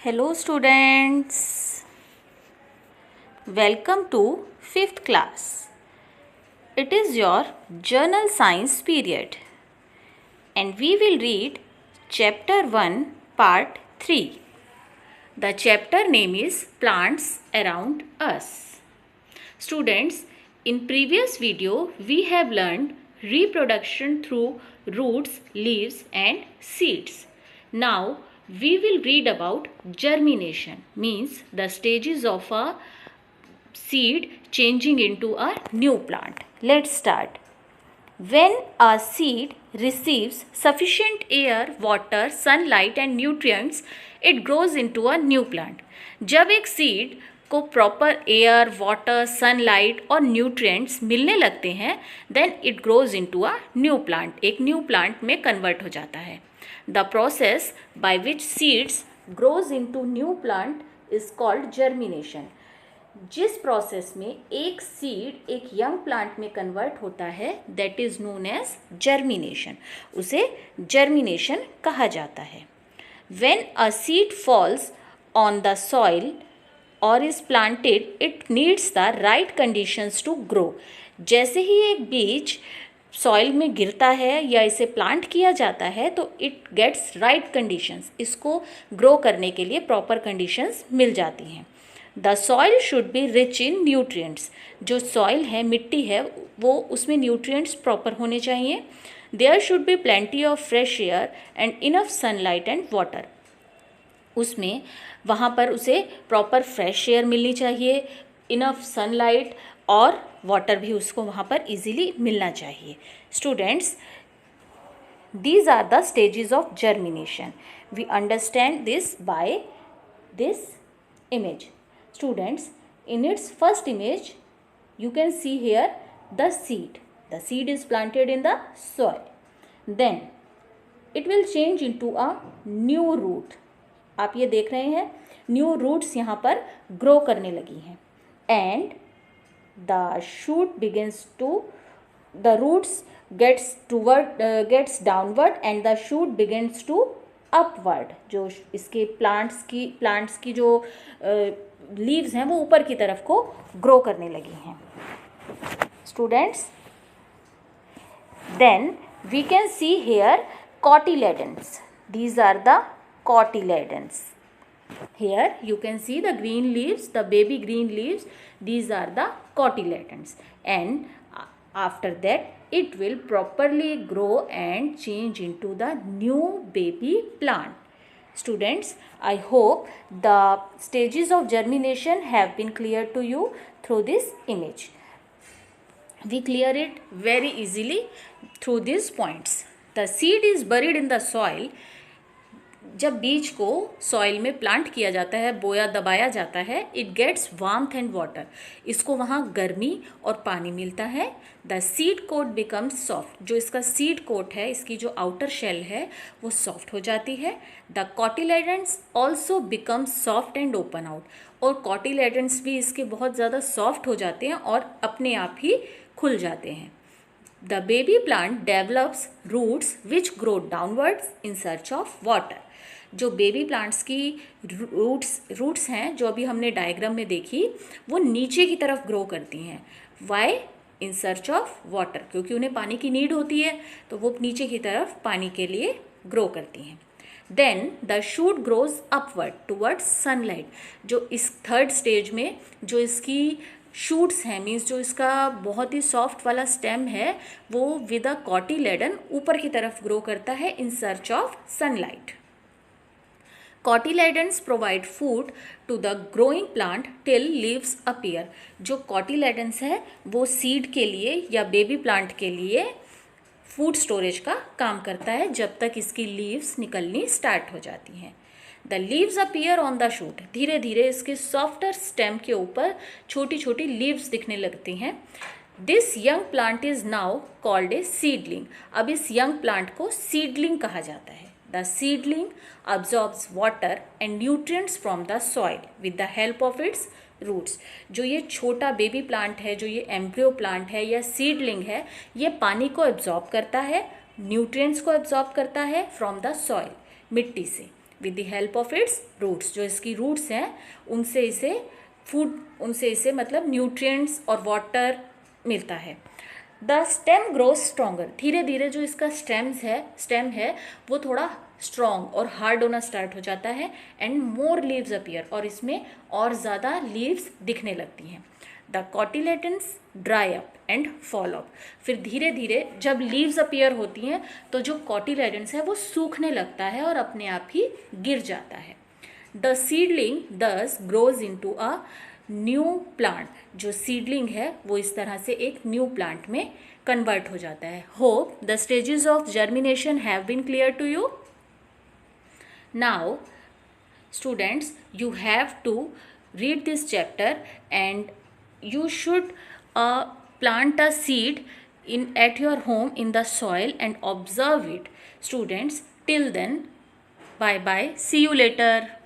Hello students, welcome to 5th class. It is your journal science period and we will read chapter 1 part 3. The chapter name is Plants Around Us. Students, in previous video we have learned reproduction through roots, leaves and seeds. Now we will read about germination, means the stages of a seed changing into a new plant. Let's start. When a seed receives sufficient air, water, sunlight and nutrients, it grows into a new plant. जब एक seed को proper air, water, sunlight और nutrients मिलने लगते हैं, then it grows into a new plant, एक new plant में convert हो जाता है. The process by which seeds grows into new plant is called germination. जिस प्रोसेस में एक सीड एक यंग प्लांट में कन्वर्ट होता है, that is known as germination. उसे जर्मिनेशन कहा जाता है. When a seed falls on the soil और is planted, it needs the right conditions to grow. जैसे ही एक बीज सॉइल में गिरता है या इसे प्लांट किया जाता है तो इट गेट्स राइट कंडीशंस. इसको ग्रो करने के लिए प्रॉपर कंडीशंस मिल जाती हैं. The soil should be rich in nutrients. जो सॉइल है, मिट्टी है, वो उसमें न्यूट्रिएंट्स प्रॉपर होने चाहिए. There should be plenty of fresh air and enough sunlight and water. उसमें वहाँ पर उसे प्रॉपर फ्रेश एयर मिलनी चाहिए, इनफ सनलाइट और वाटर भी उसको वहाँ पर इजीली मिलना चाहिए. Students, these are the stages of germination. We understand this by this image. Students, in its first image you can see here the seed. The seed is planted in the soil. Then it will change into a new root. आप ये देख रहे हैं, new roots यहाँ पर grow करने लगी हैं. And the shoot begins to, the roots gets downward and the shoot begins to upward. जो इसके प्लांट्स की जो लीव्स हैं वो ऊपर की तरफ को ग्रो करने लगी हैं. Students, then we can see here cotyledons. These are the cotyledons. Here you can see the green leaves, the baby green leaves. These are the cotyledons. And after that it will properly grow and change into the new baby plant. Students, I hope the stages of germination have been clear to you through this image. We clear it very easily through these points. The seed is buried in the soil. जब बीज को soil में plant किया जाता है, बोया दबाया जाता है, it gets warmth and water. इसको वहाँ गर्मी और पानी मिलता है. The seed coat becomes soft. जो इसका सीड कोट है, इसकी जो आउटर शेल है वो सॉफ्ट हो जाती है. The cotyledons also become soft and open out. और कॉटिलेडन्स भी इसके बहुत ज़्यादा सॉफ्ट हो जाते हैं और अपने आप ही खुल जाते हैं. The baby plant develops roots which grow downwards in search of water. जो बेबी प्लांट्स की रूट्स हैं, जो अभी हमने डायग्राम में देखी, वो नीचे की तरफ ग्रो करती हैं. Why? In search of water. क्योंकि उन्हें पानी की नीड होती है, तो वो नीचे की तरफ पानी के लिए ग्रो करती हैं. Then the shoot grows upward towards sunlight. जो इस थर्ड स्टेज में जो इसकी शूट्स हैं, मीन्स जो इसका बहुत ही सॉफ्ट वाला स्टेम है, वो विद अ कॉटिलेडन ऊपर की तरफ ग्रो करता है in search of sunlight. Cotyledons provide food to the growing plant till leaves appear. जो कॉटिलेडन्स है वो सीड के लिए या बेबी प्लांट के लिए फूड स्टोरेज का काम करता है जब तक इसकी लीव्स निकलनी स्टार्ट हो जाती हैं. The leaves appear on the shoot. धीरे धीरे इसके सॉफ्टर स्टेम के ऊपर छोटी छोटी लीव्स दिखने लगती हैं. This young plant is now called a seedling. अब इस यंग प्लांट को सीडलिंग कहा जाता है. The seedling absorbs water and nutrients from the soil with the help of its roots. जो ये छोटा बेबी प्लांट है, जो ये एम्ब्रियो प्लांट है या सीडलिंग है, ये पानी को एब्जॉर्ब करता है, न्यूट्रिएंट्स को एब्जॉर्ब करता है फ्रॉम द सॉइल, मिट्टी से, with the help of its roots, जो इसकी रूट्स हैं उनसे इसे मतलब न्यूट्रिएंट्स और वाटर मिलता है। द स्टेम ग्रोज स्ट्रॉन्गर, धीरे धीरे जो इसका स्टेम है वो थोड़ा स्ट्रॉन्ग और हार्ड होना स्टार्ट हो जाता है। एंड मोर लीव्स अपीयर, और इसमें और ज़्यादा लीव्स दिखने लगती हैं। The cotyledons dry up and fall of, फिर धीरे धीरे जब लीव्स अपीयर होती हैं तो जो कॉटिलेडन्स है वो सूखने लगता है और अपने आप ही गिर जाता है। द सीडलिंग दस grows into a new plant, जो सीडलिंग है वो इस तरह से एक न्यू प्लांट में कन्वर्ट हो जाता है। Hope the stages of germination have been clear to you. Now students, you have to read this chapter and you should plant a seed at your home in the soil and observe it. Students, till then, bye bye, see you later.